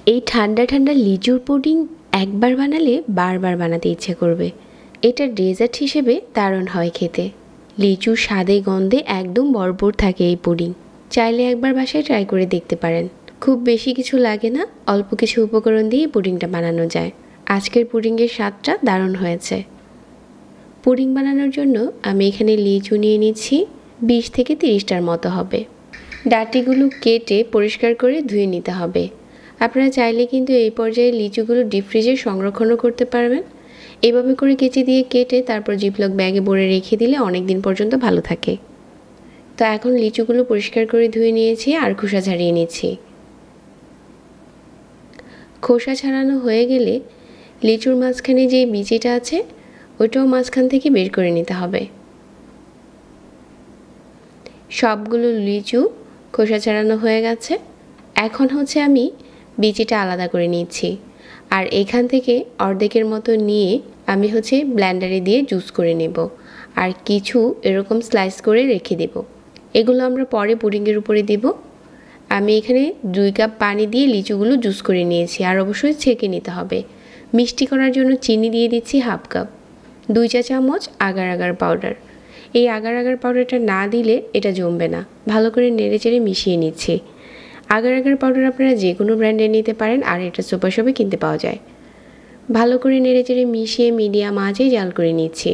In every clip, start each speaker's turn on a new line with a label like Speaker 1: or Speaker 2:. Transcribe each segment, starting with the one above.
Speaker 1: এই ঠান্ডা ঠান্ডা লিচুর পুডিং একবার বানালে বারবার বানাতে ইচ্ছে করবে। এটা ডেজার্ট হিসেবে দারুণ হয় খেতে। লিচুর স্বাদে গন্ধে একদম ভরপুর থাকে এই পুডিং। চাইলে একবার বাসায় ট্রাই করে দেখতে পারেন। খুব বেশি কিছু লাগে না, অল্প কিছু উপকরণ দিয়ে পুডিংটা বানানো যায়। আজকের পুডিংয়ের স্বাদটা দারুণ হয়েছে। পুডিং বানানোর জন্য আমি এখানে লিচু নিয়ে নিচ্ছি 20 থেকে 30টার মতো হবে। ডাঁটিগুলো কেটে পরিষ্কার করে ধুয়ে নিতে হবে। আপনারা চাইলে কিন্তু এই পর্যায়ে লিচুগুলো ডিপ ফ্রিজে সংরক্ষণও করতে পারবেন। এভাবে করে কেচি দিয়ে কেটে তারপর জিপলক ব্যাগে ভরে রেখে দিলে অনেক দিন পর্যন্ত ভালো থাকে। তো এখন লিচুগুলো পরিষ্কার করে ধুয়ে নিয়েছি আর খোসা ছাড়িয়ে নিচ্ছি। খোসা ছাড়ানো হয়ে গেলে লিচুর মাঝখানে যে বিচিটা আছে ওইটাও মাঝখান থেকে বের করে নিতে হবে। সবগুলো লিচু খোসা ছাড়ানো হয়ে গেছে। এখন হচ্ছে আমি বিচিটা আলাদা করে নিচ্ছি আর এখান থেকে অর্ধেকের মতো নিয়ে আমি হচ্ছে ব্লেন্ডারে দিয়ে জুস করে নেব আর কিছু এরকম স্লাইস করে রেখে দেব। এগুলো আমরা পরে পুডিংয়ের উপরে দেব। আমি এখানে 2 কাপ পানি দিয়ে লিচুগুলো জুস করে নিয়েছি আর অবশ্যই ছেঁকে নিতে হবে। মিষ্টি করার জন্য চিনি দিয়ে দিচ্ছি হাফ কাপ, 2 চা চামচ আগার আগার পাউডার। এই আগার আগার পাউডারটা না দিলে এটা জমবে না। ভালো করে নেড়েচেড়ে মিশিয়ে নিচ্ছি। আগার আগার পাউডার আপনারা যে কোনো ব্র্যান্ডের নিতে পারেন আর এটা সুপার শপে কিনতে পাওয়া যায়। ভালো করে নেড়েচেড়ে মিশিয়ে মিডিয়াম আঁচে জাল করে নিচ্ছি।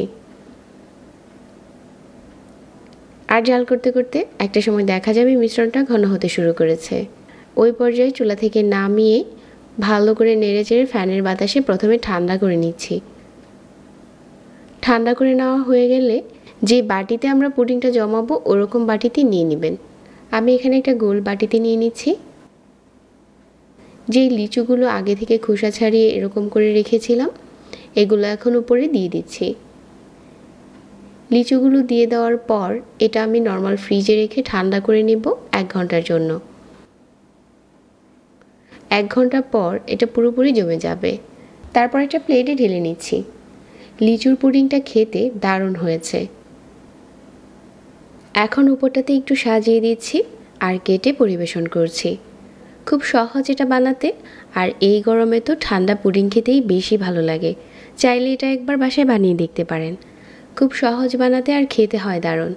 Speaker 1: আর জাল করতে করতে একটা সময় দেখা যাবে মিশ্রণটা ঘন হতে শুরু করেছে। ওই পর্যায়ে চুলা থেকে নামিয়ে ভালো করে নেড়েচেড়ে ফ্যানের বাতাসে প্রথমে ঠান্ডা করে নিচ্ছি। ঠান্ডা করে নেওয়া হয়ে গেলে যে বাটিতে আমরা পুডিংটা জমাবো ওরকম বাটিতে নিয়ে নেবেন। আমি এখানে একটা গোল বাটিতে নিয়ে নিচ্ছি। যেই লিচুগুলো আগে থেকে খোসা ছাড়িয়ে এরকম করে রেখেছিলাম এগুলো এখন উপরে দিয়ে দিচ্ছি। লিচুগুলো দিয়ে দেওয়ার পর এটা আমি নর্মাল ফ্রিজে রেখে ঠান্ডা করে নেব 1 ঘন্টার জন্য। 1 ঘন্টা পর এটা পুরোপুরি জমে যাবে। তারপর একটা প্লেটে ঢেলে নিচ্ছি। লিচুর পুডিংটা খেতে দারুণ হয়েছে। এখন উপরটাতে একটু সাজিয়ে দিচ্ছি আর কেটে পরিবেশন করছি। খুব সহজ এটা বানাতে, আর এই গরমে তো ঠান্ডা পুডিং খেতেই বেশি ভালো লাগে। চাইলে এটা একবার বাসায় বানিয়ে দেখতে পারেন। খুব সহজ বানাতে আর খেতে হয় দারুণ।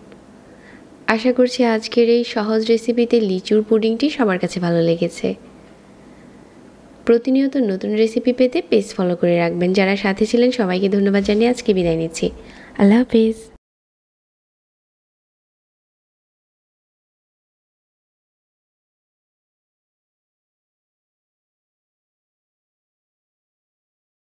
Speaker 1: আশা করছি আজকের এই সহজ রেসিপিতে লিচুর পুডিংটি সবার কাছে ভালো লেগেছে। প্রতিনিয়ত নতুন রেসিপি পেতে পেজ ফলো করে রাখবেন। যারা সাথে ছিলেন সবাইকে ধন্যবাদ জানিয়ে আজকে বিদায় নিচ্ছি। আল্লাহ হাফেজ।